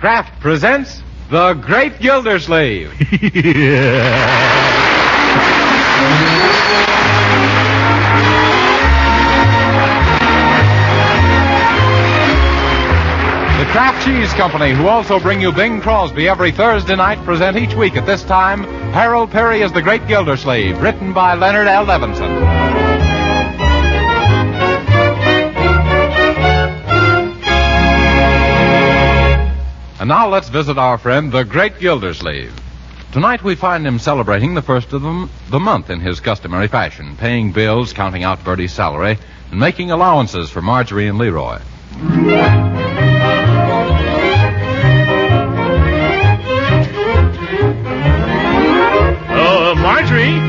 Kraft presents The Great Gildersleeve. The Kraft Cheese Company, who also bring you Bing Crosby every Thursday night, present each week at this time Harold Peary as The Great Gildersleeve, written by Leonard L. Levinson. And now let's visit our friend, the Great Gildersleeve. Tonight we find him celebrating the first of the month in his customary fashion, paying bills, counting out Bertie's salary, and making allowances for Marjorie and Leroy. Oh, Marjorie,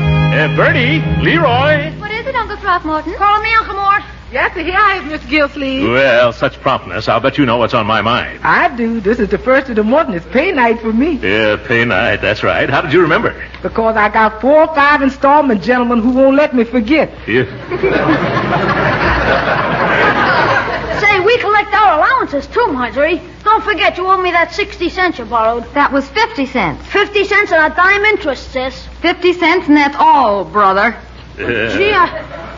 Bertie, Leroy. What is it, Uncle Throckmorton? Call me Uncle Mort. Yes, here I am, Mr. Gildersleeve. Well, such promptness. I'll bet you know what's on my mind. I do. This is the first of the month, and it's pay night for me. Yeah, pay night. That's right. How did you remember? Because I got 4 or 5 installment gentlemen who won't let me forget. Yeah. Say, we collect our allowances, too, Marjorie. Don't forget you owe me that 60 cents you borrowed. That was 50 cents. 50 cents and a dime interest, sis. 50 cents, and that's all, brother. Gee,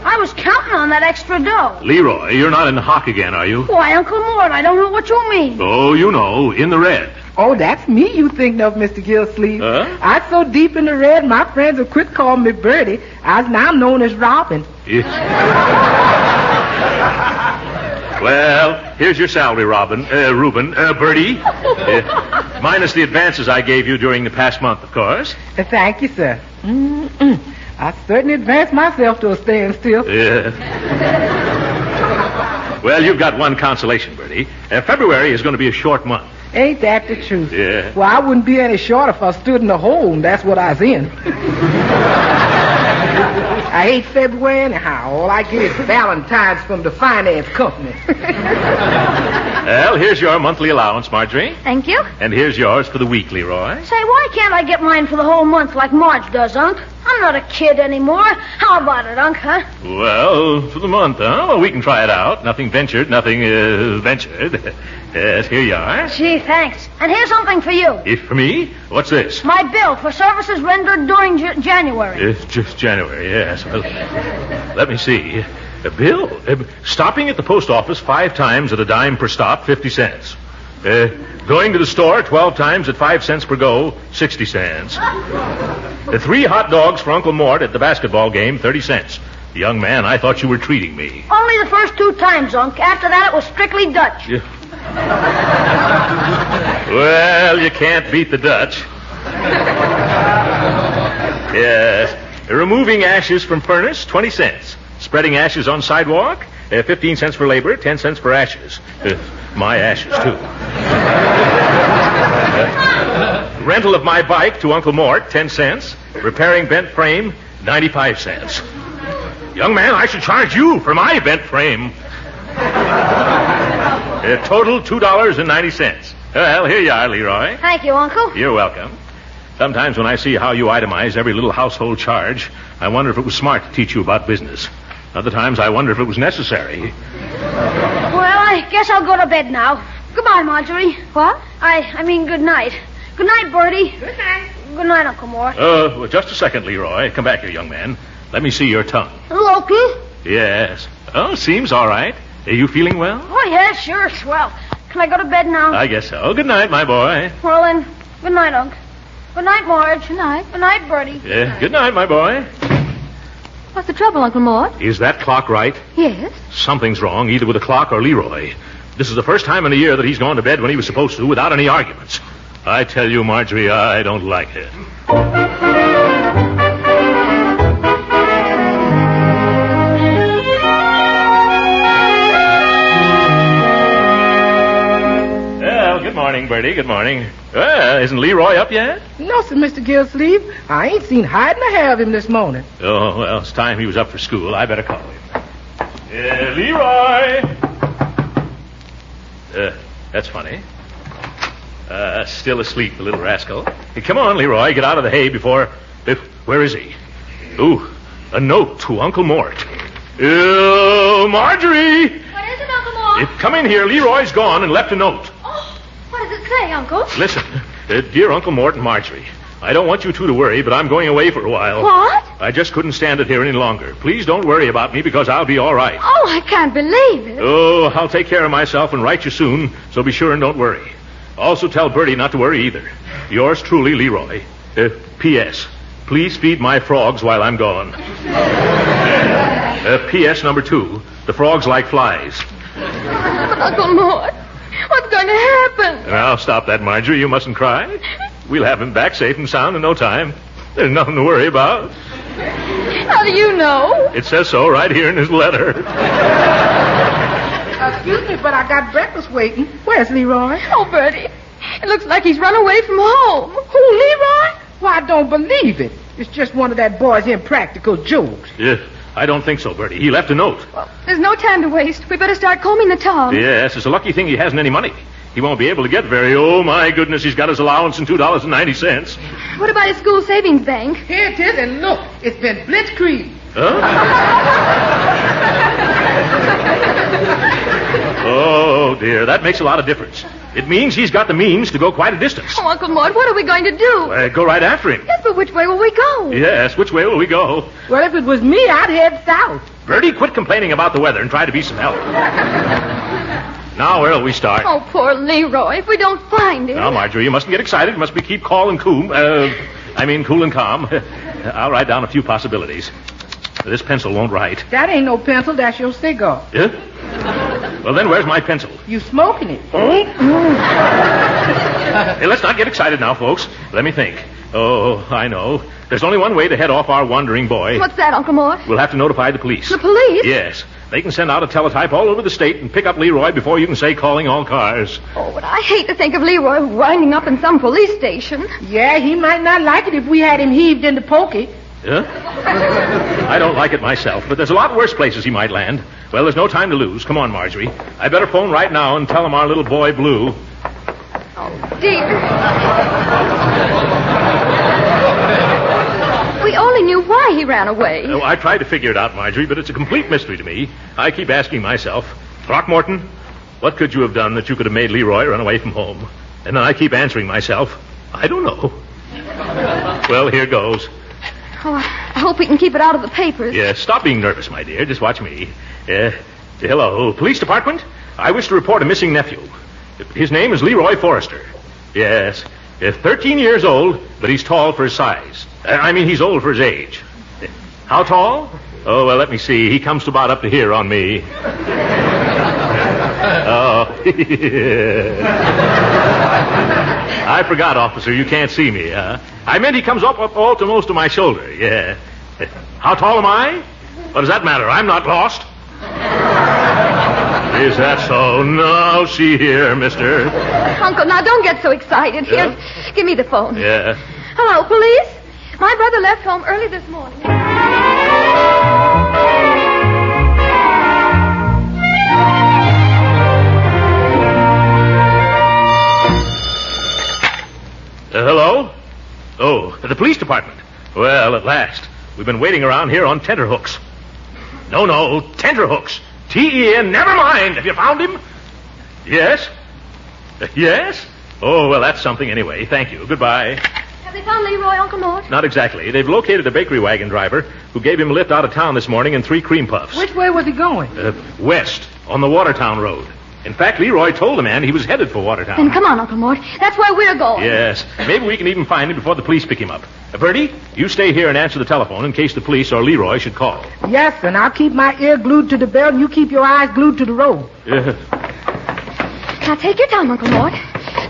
I was counting on that extra dough. Leroy, you're not in the hock again, are you? Why, Uncle Mort, I don't know what you mean. Oh, you know, in the red. Oh, that's me you think of, Mr. Gildersleeve. Huh? I'm so deep in the red, my friends have quit calling me Bertie. I'm now known as Robin. Yeah. Well, here's your salary, Reuben, Bertie. Minus the advances I gave you during the past month, of course. Thank you, sir. I certainly advanced myself to a standstill. Yeah. Well, you've got one consolation, Bertie. February is going to be a short month. Ain't that the truth? Yeah. Well, I wouldn't be any short if I stood in the hole, and that's what I was in. I hate February anyhow. All I get is Valentine's from the finance company. Well, here's your monthly allowance, Marjorie. Thank you. And here's yours for the week, Leroy. Say, why can't I get mine for the whole month like Marge does, Unc? I'm not a kid anymore. How about it, Unc, huh? Well, for the month, huh? Well, we can try it out. Nothing ventured, nothing ventured. Yes, here you are. Gee, thanks. And here's something for you. If for me? What's this? My bill for services rendered during January. It's just January, yes. Well, let me see. A bill? Stopping at the post office 5 times at a dime per stop, 50 cents. Going to the store 12 times at 5 cents per go, 60 cents. 3 hot dogs for Uncle Mort at the basketball game, 30 cents. Young man, I thought you were treating me. Only the first 2 times, Unc. After that, it was strictly Dutch. Yeah. Well, you can't beat the Dutch. Yes. Removing ashes from furnace, 20 cents. Spreading ashes on sidewalk, 15 cents for labor, 10 cents for ashes. My ashes, too. Rental of my bike to Uncle Mort, 10 cents. Repairing bent frame, 95 cents. Young man, I should charge you for my bent frame. Total $2.90. Well, here you are, Leroy. Thank you, Uncle. You're welcome. Sometimes when I see how you itemize every little household charge, I wonder if it was smart to teach you about business. Other times I wonder if it was necessary. Well, I guess I'll go to bed now. Goodbye, Marjorie. What? I mean good night. Good night, Bertie. Good night. Good night, Uncle Mort. Well, just a second, Leroy. Come back here, young man. Let me see your tongue. Loki? Yes. Oh, seems all right. Are you feeling well? Oh, yeah, sure, swell. Can I go to bed now? I guess so. Good night, my boy. Well, then, good night, Unc. Good night, Marge. Good night. Good night, Bertie. Yeah, good night, my boy. What's the trouble, Uncle Mort? Is that clock right? Yes. Something's wrong, either with the clock or Leroy. This is the first time in a year that he's gone to bed when he was supposed to without any arguments. I tell you, Marjorie, I don't like it. Well, good morning, Bertie. Good morning. Well, isn't Leroy up yet? No, sir, Mr. Gildersleeve. I ain't seen hide nor hair of him this morning. Oh, well, it's time he was up for school. I better call him. Leroy! That's funny. Still asleep, the little rascal. Hey, come on, Leroy, get out of the hay before... Where is he? Ooh, a note to Uncle Mort. Marjorie! What is it, Uncle Mort? Come in here. Leroy's gone and left a note. Oh, what does it say? say, Uncle? Listen, dear Uncle Mort and Marjorie, I don't want you two to worry, but I'm going away for a while. What? I just couldn't stand it here any longer. Please don't worry about me because I'll be all right. Oh, I can't believe it. Oh, I'll take care of myself and write you soon, so be sure and don't worry. Also tell Bertie not to worry either. Yours truly, Leroy. P.S. Please feed my frogs while I'm gone. P.S. number 2. The frogs like flies. But Uncle Mort, what's going to happen? Now, stop that, Marjorie. You mustn't cry. We'll have him back safe and sound in no time. There's nothing to worry about. How do you know? It says so right here in his letter. Excuse me, but I got breakfast waiting. Where's Leroy? Oh, Bertie, it looks like he's run away from home. Who, Leroy? Why, I don't believe it. It's just one of that boy's impractical jokes. Yeah, I don't think so, Bertie. He left a note. Well, there's no time to waste. We better start combing the town. Yes, it's a lucky thing he hasn't any money. He won't be able to get very. Oh, my goodness, he's got his allowance in $2.90. What about his school savings bank? Here it is, and look, it's been blitzkrieg. Huh? Oh, dear, that makes a lot of difference. It means he's got the means to go quite a distance. Oh, Uncle Mort, what are we going to do? Go right after him. Yes, but which way will we go? Yes, which way will we go? Well, if it was me, I'd head south. Bertie, quit complaining about the weather and try to be some help. Now, where'll we start? Oh, poor Leroy, if we don't find him. Now, Marjorie, you mustn't get excited. You must be keep cool and calm. Cool and calm. I'll write down a few possibilities. This pencil won't write. That ain't no pencil, that's your cigar. Yeah? Well, then where's my pencil? You smoking it. Oh? Hey, let's not get excited now, folks. Let me think. Oh, I know. There's only one way to head off our wandering boy. What's that, Uncle Mort? We'll have to notify the police. The police? Yes. They can send out a teletype all over the state and pick up Leroy before you can say calling all cars. Oh, but I hate to think of Leroy winding up in some police station. Yeah, he might not like it if we had him heaved into pokey. Yeah? I don't like it myself, but there's a lot worse places he might land. Well, there's no time to lose. Come on, Marjorie. I better phone right now and tell him our little boy Blue. Oh, dear. We only knew why he ran away. Oh, I tried to figure it out, Marjorie, but it's a complete mystery to me. I keep asking myself, Throckmorton, what could you have done that you could have made Leroy run away from home? And then I keep answering myself, I don't know. Well, here goes. Oh, I hope we can keep it out of the papers. Yes, stop being nervous, my dear. Just watch me. Hello, police department? I wish to report a missing nephew. His name is Leroy Forrester. Yes, 13 years old, but he's tall for his size. He's old for his age. How tall? Oh, well, let me see. He comes to about up to here on me. Oh. I forgot, officer. You can't see me, huh? I meant he comes up all to most of my shoulder, yeah. How tall am I? What does that matter? I'm not lost. Is that so? No, see here, mister. Uncle, now don't get so excited. Here, give me the phone. Yeah. Hello, police. My brother left home early this morning. Hello? Oh, the police department. Well, at last. We've been waiting around here on tenterhooks. No, tenterhooks. T-E-N, never mind. Have you found him? Yes? Yes? Oh, well, that's something anyway. Thank you. Goodbye. Have they found Leroy, Uncle Mort? Not exactly. They've located a bakery wagon driver who gave him a lift out of town this morning in 3 cream puffs. Which way was he going? West, on the Watertown Road. In fact, Leroy told the man he was headed for Watertown. Then come on, Uncle Mort. That's where we're going. Yes. Maybe we can even find him before the police pick him up. Bertie, you stay here and answer the telephone in case the police or Leroy should call. Yes, and I'll keep my ear glued to the bell and you keep your eyes glued to the road. Now take your time, Uncle Mort.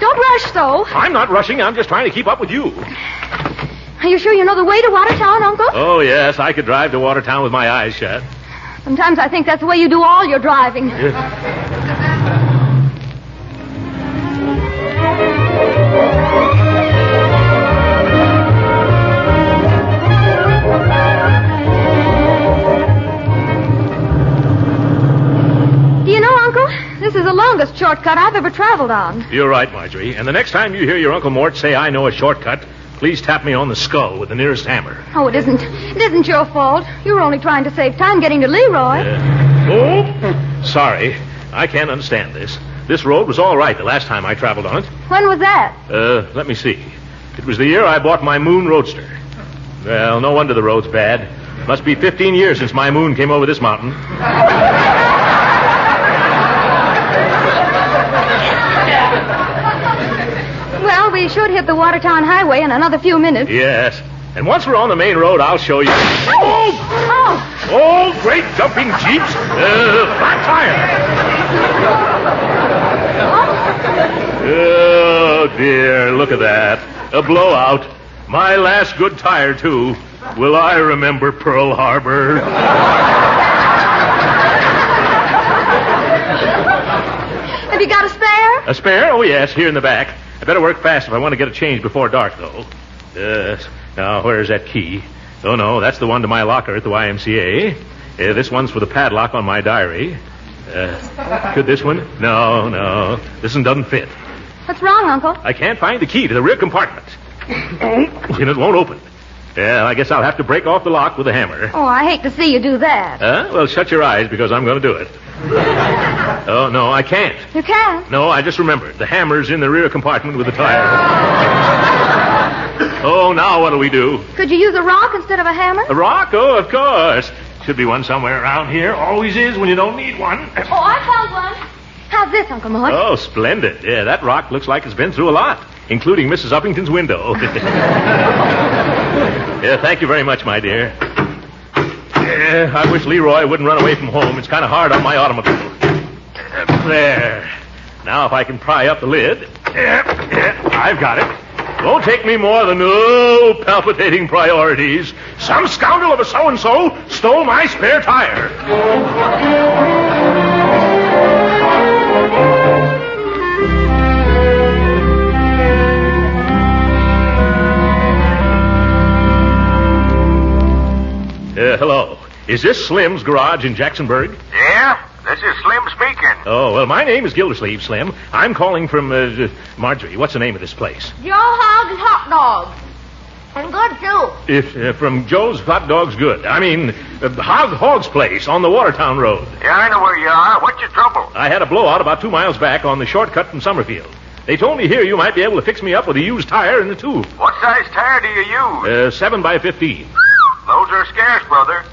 Don't rush so. I'm not rushing. I'm just trying to keep up with you. Are you sure you know the way to Watertown, Uncle? Oh, yes. I could drive to Watertown with my eyes shut. Sometimes I think that's the way you do all your driving. This is the longest shortcut I've ever traveled on. You're right, Marjorie. And the next time you hear your Uncle Mort say I know a shortcut, please tap me on the skull with the nearest hammer. Oh, it isn't your fault. You were only trying to save time getting to Leroy. Oh, sorry. I can't understand this. this road was all right the last time I traveled on it. When was that? Let me see. It was the year I bought my Moon Roadster. Well, no wonder the road's bad. Must be 15 years since my Moon came over this mountain. Well, we should hit the Watertown Highway in another few minutes. Yes. And once we're on the main road, I'll show you. Oh, great jumping jeeps. Flat tire. Oh, dear, look at that. A blowout. My last good tire, too. Will I remember Pearl Harbor? Have you got a spare? A spare? Oh, yes, here in the back. I better work fast if I want to get a change before dark, though. Yes. Now, where's that key? Oh, no, that's the one to my locker at the YMCA. This one's for the padlock on my diary. Could this one? No. This one doesn't fit. What's wrong, Uncle? I can't find the key to the rear compartment. And it won't open. Yeah, I guess I'll have to break off the lock with a hammer. Oh, I hate to see you do that. Well, shut your eyes because I'm going to do it. Oh, no, I can't. You can't? No, I just remembered. The hammer's in the rear compartment with the tire. Oh, now what'll we do? Could you use a rock instead of a hammer? A rock? Oh, of course. Should be one somewhere around here. Always is when you don't need one. Oh, I found one. How's this, Uncle Mort? Oh, splendid. Yeah, that rock looks like it's been through a lot, including Mrs. Uppington's window. Yeah, thank you very much, my dear. Yeah, I wish Leroy wouldn't run away from home. It's kind of hard on my automobile. There. Now, if I can pry up the lid. Yeah, I've got it. Won't take me more than palpitating priorities. Some scoundrel of a so-and-so stole my spare tire. Hello. Is this Slim's garage in Jacksonburg? Yeah, this is Slim speaking. Oh, well, my name is Gildersleeve, Slim. I'm calling from, Marjorie. What's the name of this place? Joe Hogg's Hot Dogs. And good, too. From Joe's Hot Dogs Good. I mean, Hogg's place on the Watertown Road. Yeah, I know where you are. What's your trouble? I had a blowout about 2 miles back on the shortcut from Summerfield. They told me here you might be able to fix me up with a used tire in the tube. What size tire do you use? 7 by 15. Those are scarce, brother.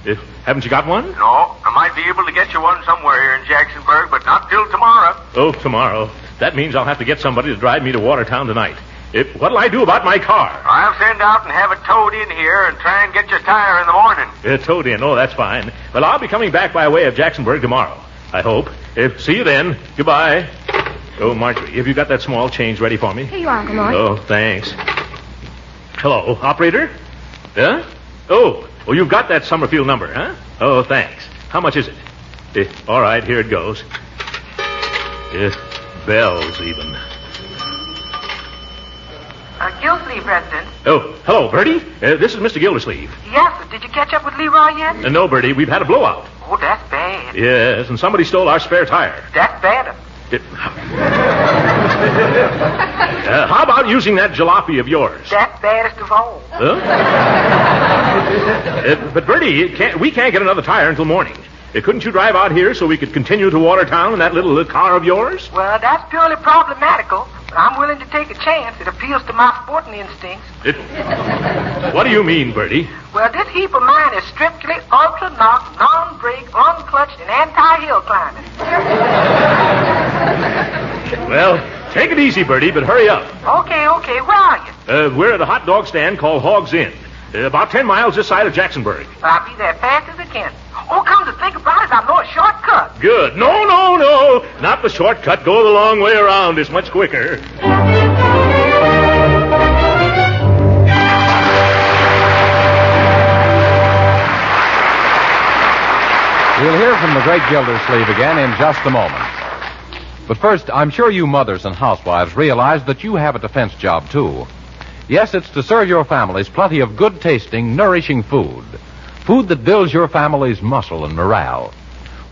Haven't you got one? No, I might be able to get you one somewhere here in Jacksonburg, but not till tomorrow. Oh, tomorrow. That means I'll have to get somebody to drive me to Watertown tonight. What'll I do about my car? I'll send out and have it towed in here and try and get your tire in the morning. Towed in. Oh, that's fine. Well, I'll be coming back by way of Jacksonburg tomorrow, I hope. See you then. Goodbye. Oh, Marjorie, have you got that small change ready for me? Here you are, Uncle Mort. Oh, thanks. Hello, operator? Yeah? Oh, you've got that Summerfield number, huh? Oh, thanks. How much is it? All right, here it goes. Bells, even. Gildersleeve resident. Oh, hello, Bertie. This is Mr. Gildersleeve. Yes, sir. Did you catch up with Leroy yet? No, Bertie, we've had a blowout. Oh, that's bad. Yes, and somebody stole our spare tire. That's bad. How about using that jalopy of yours? That's baddest of all. Huh? But, Bertie, we can't get another tire until morning. Couldn't you drive out here so we could continue to Watertown in that little car of yours? Well, that's purely problematical, but I'm willing to take a chance. It appeals to my sporting instincts. What do you mean, Bertie? Well, this heap of mine is strictly ultra-knock, non-brake, unclutched, and anti-hill climbing. Well, take it easy, Bertie, but hurry up. Okay. Where are you? We're at a hot dog stand called Hogg's Inn. About 10 miles this side of Jacksonburg. I'll be there fast as I can. Oh, come to think about it, I know a shortcut. Good. No. Not the shortcut. Go the long way around. It's much quicker. We'll hear from the Great Gildersleeve again in just a moment. But first, I'm sure you mothers and housewives realize that you have a defense job, too. Yes, it's to serve your families plenty of good-tasting, nourishing food. Food that builds your family's muscle and morale.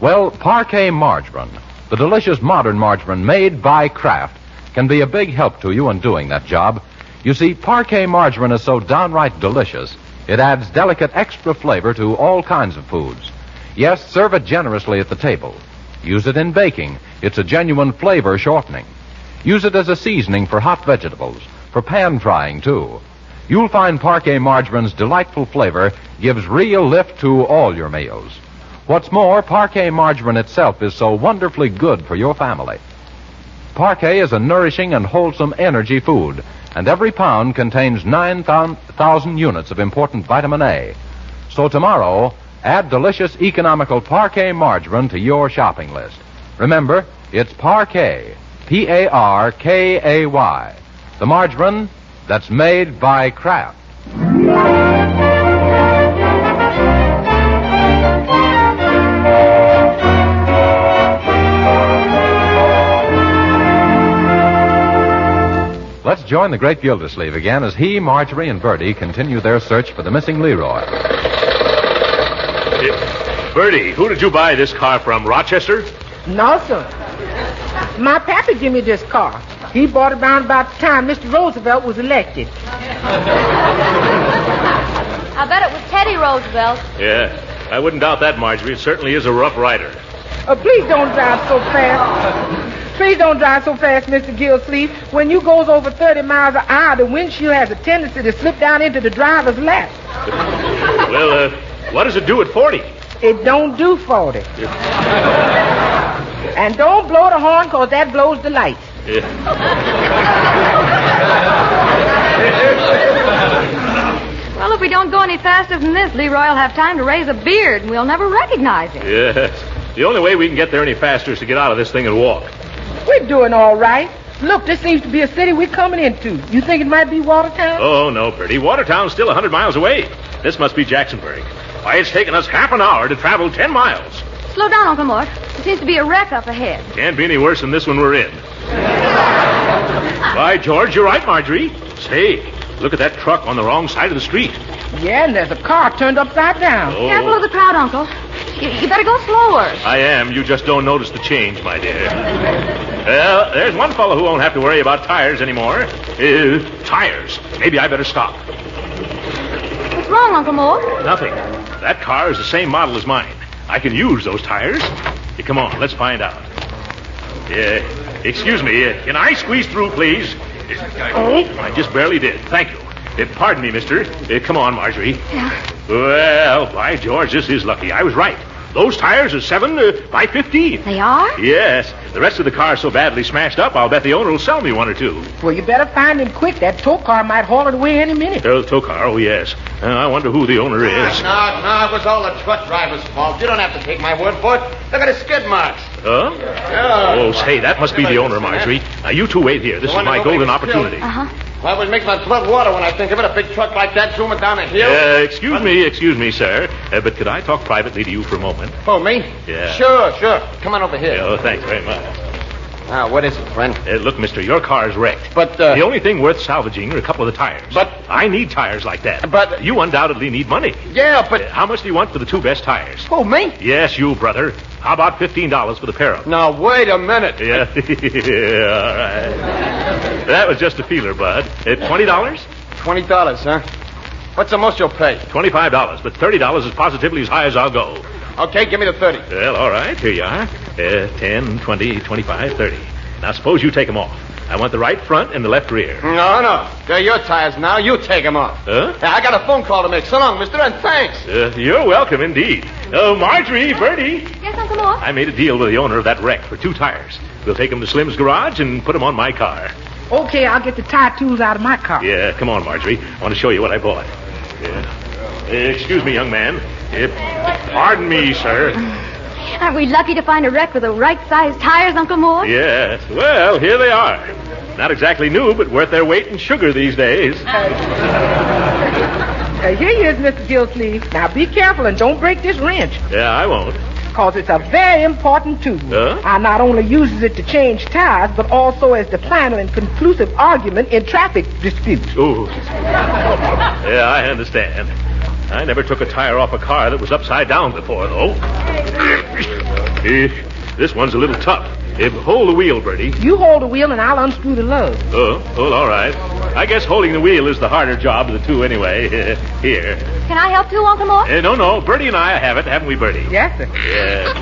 Well, Parquet margarine, the delicious modern margarine made by Kraft, can be a big help to you in doing that job. You see, Parquet margarine is so downright delicious, it adds delicate extra flavor to all kinds of foods. Yes, serve it generously at the table. Use it in baking. It's a genuine flavor shortening. Use it as a seasoning for hot vegetables, for pan frying, too. You'll find Parquet Margarine's delightful flavor gives real lift to all your meals. What's more, Parquet Margarine itself is so wonderfully good for your family. Parquet is a nourishing and wholesome energy food, and every pound contains 9,000 units of important vitamin A. So tomorrow, add delicious, economical Parquet Margarine to your shopping list. Remember, it's Parquet, Parkay, the margarine that's made by Kraft. Let's join the Great Gildersleeve again as he, Marjorie, and Bertie continue their search for the missing Leroy. Bertie, who did you buy this car from? Rochester? No, sir. My pappy gave me this car. He bought it around about the time Mr. Roosevelt was elected. I bet it was Teddy Roosevelt. Yeah, I wouldn't doubt that, Marjorie. It certainly is a rough rider. Please don't drive so fast. Please don't drive so fast, Mr. Gildersleeve. When you goes over 30 miles an hour, the windshield has a tendency to slip down into the driver's lap. Well, what does it do at 40? It don't do 40. And don't blow the horn, because that blows the lights. Yeah. Well, if we don't go any faster than this, Leroy will have time to raise a beard, and we'll never recognize him. Yes. The only way we can get there any faster is to get out of this thing and walk. We're doing all right. Look, this seems to be a city we're coming into. You think it might be Watertown? Oh, no, Bertie. Watertown's still 100 miles away. This must be Jacksonburg. Why, it's taken us half an hour to travel 10 miles. Slow down, Uncle Mort. There seems to be a wreck up ahead. Can't be any worse than this one we're in. By George, you're right, Marjorie. Say, look at that truck on the wrong side of the street. Yeah, and there's a car turned upside down. Oh. Careful of the crowd, Uncle. You better go slower. I am. You just don't notice the change, my dear. Well, there's one fellow who won't have to worry about tires anymore. Tires. Maybe I better stop. What's wrong, Uncle Mort? Nothing. That car is the same model as mine. I can use those tires. Here, come on, let's find out. Excuse me. Can I squeeze through, please? I just barely did. Thank you. Pardon me, mister. Come on, Marjorie. Yeah. Well, by George, this is lucky. I was right. Those tires are 7 by 15. They are? Yes. The rest of the car's so badly smashed up, I'll bet the owner will sell me one or two. Well, you better find him quick. That tow car might haul it away any minute. The tow car, oh, yes. I wonder who the owner is. No, it was all the truck driver's fault. You don't have to take my word for it. Look at the skid marks. Huh? Yeah. Oh, say, that must be the owner, Marjorie. Now, you two wait here. This is my golden opportunity. Uh-huh. Well, it makes my blood water when I think of it. A big truck like that zooming down a hill. Excuse me, sir. But could I talk privately to you for a moment? Oh, me? Yeah. Sure. Come on over here. Oh, thanks very much. Now, what is it, friend? Look, mister, your car's wrecked. But, the only thing worth salvaging are a couple of the tires. But... I need tires like that. But... You undoubtedly need money. Yeah, but... How much do you want for the two best tires? Oh, me? Yes, you, brother. How about $15 for the pair of them? Now, wait a minute. Yeah. All right. That was just a feeler, Bud. $20? $20, huh? What's the most you'll pay? $25, but $30 is positively as high as I'll go. Okay, give me the 30. Well, all right, here you are. 10, 20, 25, 30. Now, suppose you take them off. I want the right front and the left rear. No. They're your tires now. You take them off. Huh? I got a phone call to make. So long, mister, and thanks. You're welcome, indeed. Oh, Marjorie, Bertie. Yes, Uncle Mort? I made a deal with the owner of that wreck for 2 tires. We'll take them to Slim's garage and put them on my car. Okay, I'll get the tire tools out of my car. Yeah, come on, Marjorie. I want to show you what I bought. Excuse me, young man. Pardon me, sir. Aren't we lucky to find a wreck with the right-sized tires, Uncle Mort? Yes. Well, here they are. Not exactly new, but worth their weight in sugar these days. Here you is, Mr. Gildersleeve. Now, be careful and don't break this wrench. Yeah, I won't. Because it's a very important tool. Huh? I not only uses it to change tires, but also as the final and conclusive argument in traffic disputes. Ooh. Yeah, I understand. I never took a tire off a car that was upside down before, though. This one's a little tough. Hold the wheel, Bertie. You hold the wheel and I'll unscrew the lug. Oh, all right. I guess holding the wheel is the harder job of the two anyway. Here. Can I help too, Uncle Mort? No. Bertie and I have it, haven't we, Bertie? Yes, sir. Yeah.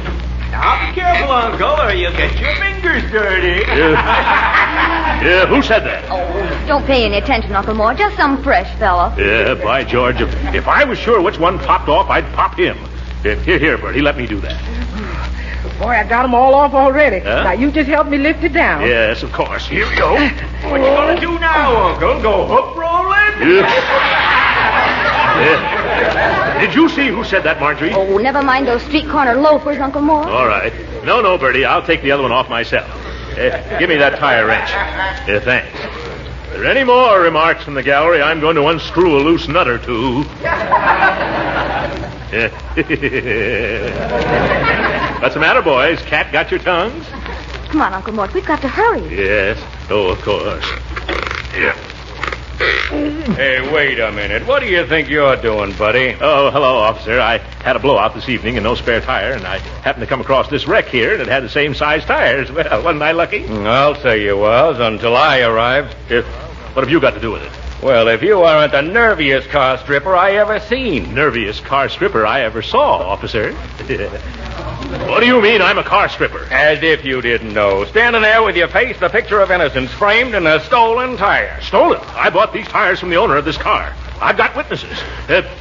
Now, be careful, Uncle, or you'll get your fingers dirty. Yeah, who said that? Oh, don't pay any attention, Uncle Mort. Just some fresh fellow. Yeah, by George, if I was sure which one popped off, I'd pop him. Here, Bertie, let me do that. Boy, I got them all off already. Huh? Now, you just help me lift it down. Yes, of course. Here we go. What you gonna do now, Uncle? Go hook rolling? Yeah. Did you see who said that, Marjorie? Oh, never mind those street corner loafers, Uncle Mort. All right. No, Bertie, I'll take the other one off myself. Give me that tire wrench. Thanks. If there are any more remarks from the gallery, I'm going to unscrew a loose nut or two. What's the matter, boys? Cat got your tongues? Come on, Uncle Mort. We've got to hurry. Yes. Oh, of course. Yeah. Hey, wait a minute. What do you think you're doing, buddy? Oh, hello, officer. I had a blowout this evening and no spare tire, and I happened to come across this wreck here, and it had the same size tires. Well, wasn't I lucky? I'll say you was, until I arrived. What have you got to do with it? Well, if you aren't the nerviest car stripper I ever seen. Nerviest car stripper I ever saw, officer. What do you mean I'm a car stripper? As if you didn't know. Standing there with your face the picture of innocence framed in a stolen tire. Stolen? I bought these tires from the owner of this car. I've got witnesses.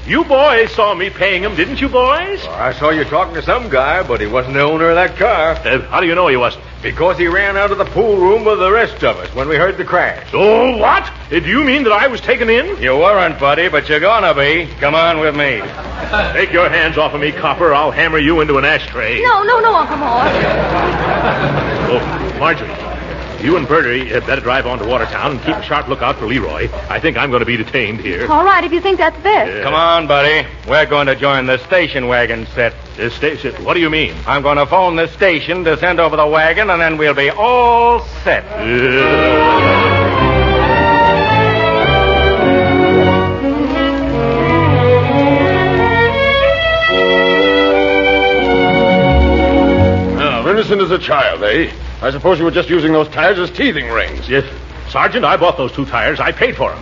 You boys saw me paying him, didn't you, boys? Well, I saw you talking to some guy, but he wasn't the owner of that car. How do you know he wasn't? Because he ran out of the pool room with the rest of us when we heard the crash. Oh, what? Do you mean that I was taken in? You weren't, buddy, but you're gonna be. Come on with me. Take your hands off of me, copper. I'll hammer you into an ashtray. No, Uncle Mort. Oh, Marjorie. You and Bertie had better drive on to Watertown and keep a sharp lookout for Leroy. I think I'm going to be detained here. All right, if you think that's best. Come on, buddy. We're going to join the station wagon set. The station? What do you mean? I'm going to phone the station to send over the wagon, and then we'll be all set. Innocent as a child, eh? I suppose you were just using those tires as teething rings. Yes. Sergeant, I bought those 2 tires. I paid for them.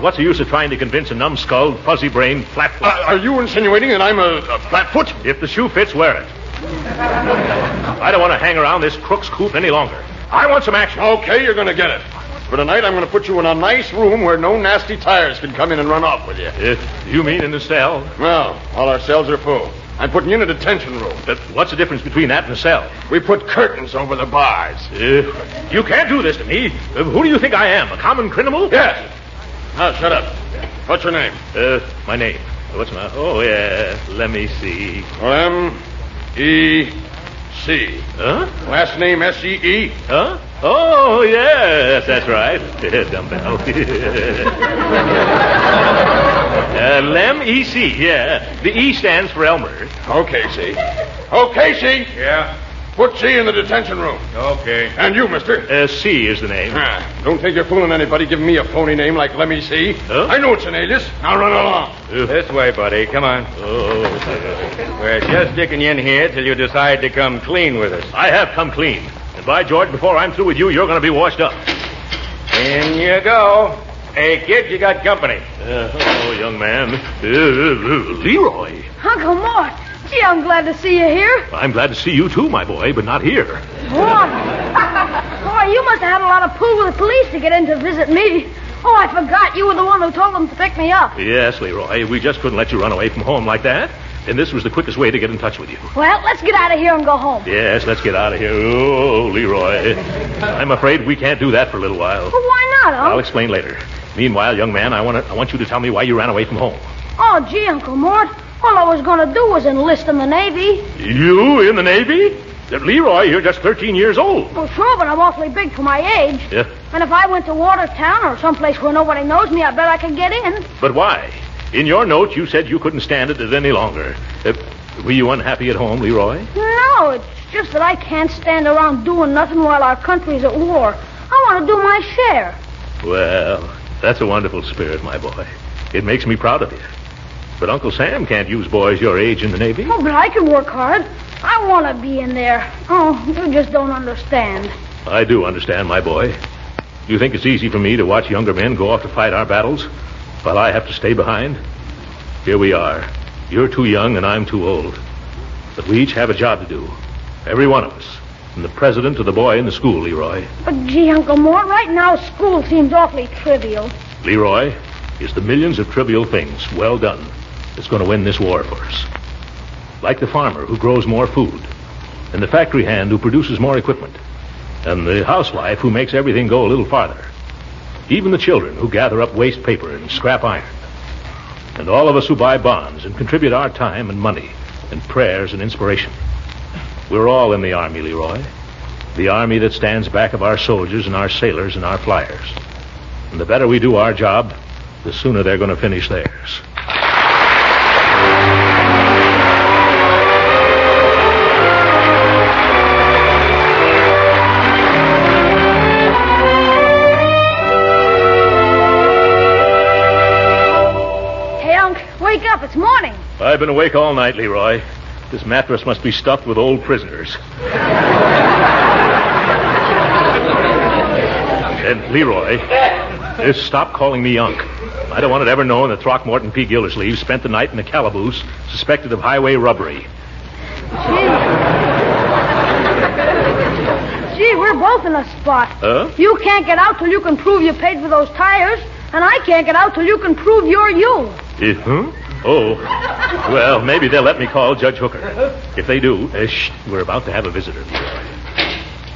What's the use of trying to convince a numbskulled, fuzzy-brained flatfoot? Are you insinuating that I'm a flatfoot? If the shoe fits, wear it. I don't want to hang around this crook's coop any longer. I want some action. Okay, you're going to get it. For tonight, I'm going to put you in a nice room where no nasty tires can come in and run off with you. You mean in the cell? Well, all our cells are full. I'm putting you in a detention room. But what's the difference between that and a cell? We put curtains over the bars. You can't do this to me. Who do you think I am, a common criminal? Yes. Now, shut up. What's your name? My name. What's my... Oh, yeah. Let me see. M-E-C. Huh? Last name S-E-E. Huh? Oh, yes, that's right. Dumbbell. Lem E.C., yeah. The E stands for Elmer. Okay, C. Okay, C. Yeah? Put C in the detention room. Okay. And you, mister? C is the name. Don't think you're fooling anybody giving me a phony name like Lemmy C. Huh? I know it's an alias. Now run along. This way, buddy. Come on. Oh. We're just sticking you in here till you decide to come clean with us. I have come clean. And by George, before I'm through with you, you're going to be washed up. In you go. Hey, kid, you got company. Oh, young man. Leroy. Uncle Mort. Gee, I'm glad to see you here. I'm glad to see you too, my boy, but not here. What? Boy, you must have had a lot of pull with the police to get in to visit me. Oh, I forgot you were the one who told them to pick me up. Yes, Leroy. We just couldn't let you run away from home like that. And this was the quickest way to get in touch with you. Well, let's get out of here and go home. Yes, let's get out of here. Oh, Leroy. I'm afraid we can't do that for a little while. Well, why not, Uncle? I'll explain later. Meanwhile, young man, I want you to tell me why you ran away from home. Oh, gee, Uncle Mort. All I was going to do was enlist in the Navy. You in the Navy? Leroy, you're just 13 years old. Well, sure, but I'm awfully big for my age. Yeah. And if I went to Watertown or someplace where nobody knows me, I bet I could get in. But why? In your note, you said you couldn't stand it any longer. Were you unhappy at home, Leroy? No, it's just that I can't stand around doing nothing while our country's at war. I want to do my share. Well, that's a wonderful spirit, my boy. It makes me proud of you. But Uncle Sam can't use boys your age in the Navy. Oh, but I can work hard. I want to be in there. Oh, you just don't understand. I do understand, my boy. You think it's easy for me to watch younger men go off to fight our battles while I have to stay behind? Here we are. You're too young and I'm too old. But we each have a job to do. Every one of us. From the president to the boy in the school, Leroy. But, gee, Uncle Mort, right now school seems awfully trivial. Leroy, it's the millions of trivial things, well done, that's going to win this war for us. Like the farmer who grows more food, and the factory hand who produces more equipment, and the housewife who makes everything go a little farther. Even the children who gather up waste paper and scrap iron. And all of us who buy bonds and contribute our time and money and prayers and inspiration. We're all in the Army, Leroy. The Army that stands back of our soldiers and our sailors and our flyers. And the better we do our job, the sooner they're going to finish theirs. Hey, Unc, wake up. It's morning. I've been awake all night, Leroy. This mattress must be stuffed with old prisoners. And Leroy, just stop calling me Unc. I don't want it ever known that Throckmorton P. Gildersleeve spent the night in a calaboose suspected of highway robbery. Gee, we're both in a spot. Huh? You can't get out till you can prove you paid for those tires, and I can't get out till you can prove you're you. Huh? Oh. Well, maybe they'll let me call Judge Hooker. If they do, we're about to have a visitor, Leroy.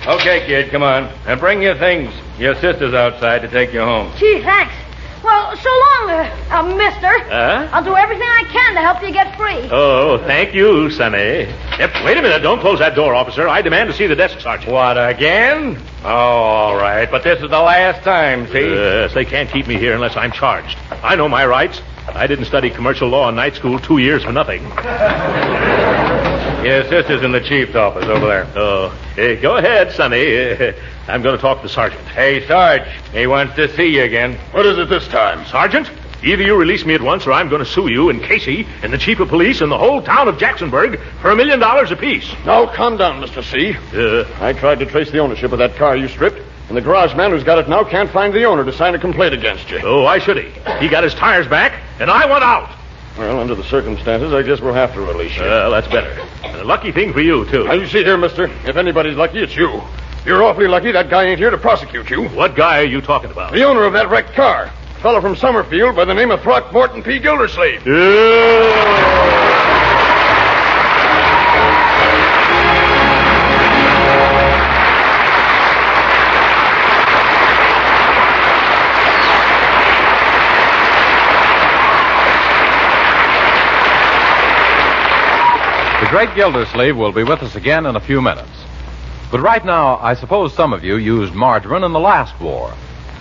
Okay, kid, come on. And bring your things. Your sister's outside to take you home. Gee, thanks. Well, so long, mister. I'll do everything I can to help you get free. Oh, thank you, Sonny. Yep, wait a minute. Don't close that door, officer. I demand to see the desk sergeant. What, again? Oh, all right. But this is the last time, see? Yes, they can't keep me here unless I'm charged. I know my rights. I didn't study commercial law in night school 2 years for nothing. Your sister's in the chief's office over there. Oh, hey, go ahead, Sonny. I'm going to talk to the sergeant. Hey, Sarge, he wants to see you again. What is it this time? Sergeant, either you release me at once or I'm going to sue you and Casey and the chief of police and the whole town of Jacksonburg for $1 million apiece. Now, calm down, Mr. C. I tried to trace the ownership of that car you stripped, and the garage man who's got it now can't find the owner to sign a complaint against you. Oh, why should he? He got his tires back, and I want out. Well, under the circumstances, I guess we'll have to release you. Well, that's better. And a lucky thing for you, too. Now, you see here, mister, if anybody's lucky, it's you. You're awfully lucky that guy ain't here to prosecute you. What guy are you talking about? The owner of that wrecked car. A fellow from Summerfield by the name of Throckmorton P. Gildersleeve. The Great Gildersleeve will be with us again in a few minutes. But right now, I suppose some of you used margarine in the last war.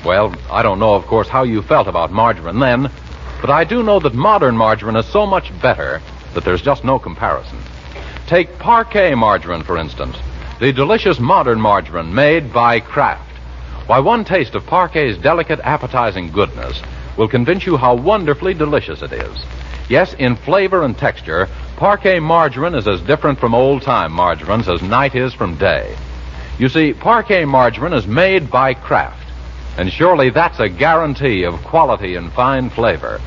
Well, I don't know, of course, how you felt about margarine then, but I do know that modern margarine is so much better that there's just no comparison. Take Parquet margarine, for instance, the delicious modern margarine made by Kraft. Why, one taste of Parquet's delicate, appetizing goodness will convince you how wonderfully delicious it is. Yes, in flavor and texture, Parquet margarine is as different from old-time margarines as night is from day. You see, Parquet margarine is made by Kraft, and surely that's a guarantee of quality and fine flavor.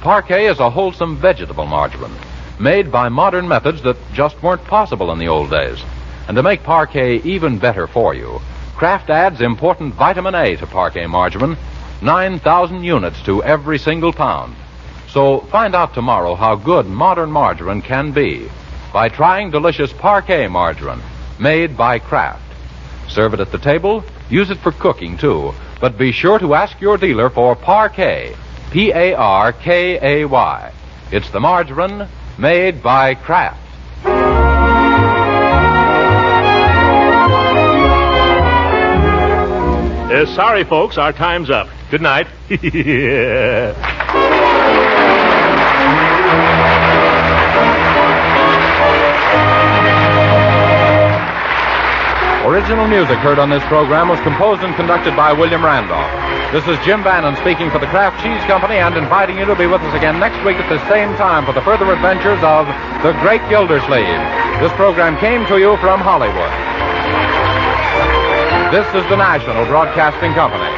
Parquet is a wholesome vegetable margarine, made by modern methods that just weren't possible in the old days. And to make Parquet even better for you, Kraft adds important vitamin A to Parquet margarine, 9,000 units to every single pound. So find out tomorrow how good modern margarine can be by trying delicious Parquet margarine made by Kraft. Serve it at the table, use it for cooking too, but be sure to ask your dealer for Parquet, P-A-R-K-A-Y. It's the margarine made by Kraft. Sorry, folks, our time's up. Good night. Original music heard on this program was composed and conducted by William Randolph. This is Jim Bannon speaking for the Kraft Cheese Company and inviting you to be with us again next week at the same time for the further adventures of the Great Gildersleeve. This program came to you from Hollywood. This is the National Broadcasting Company.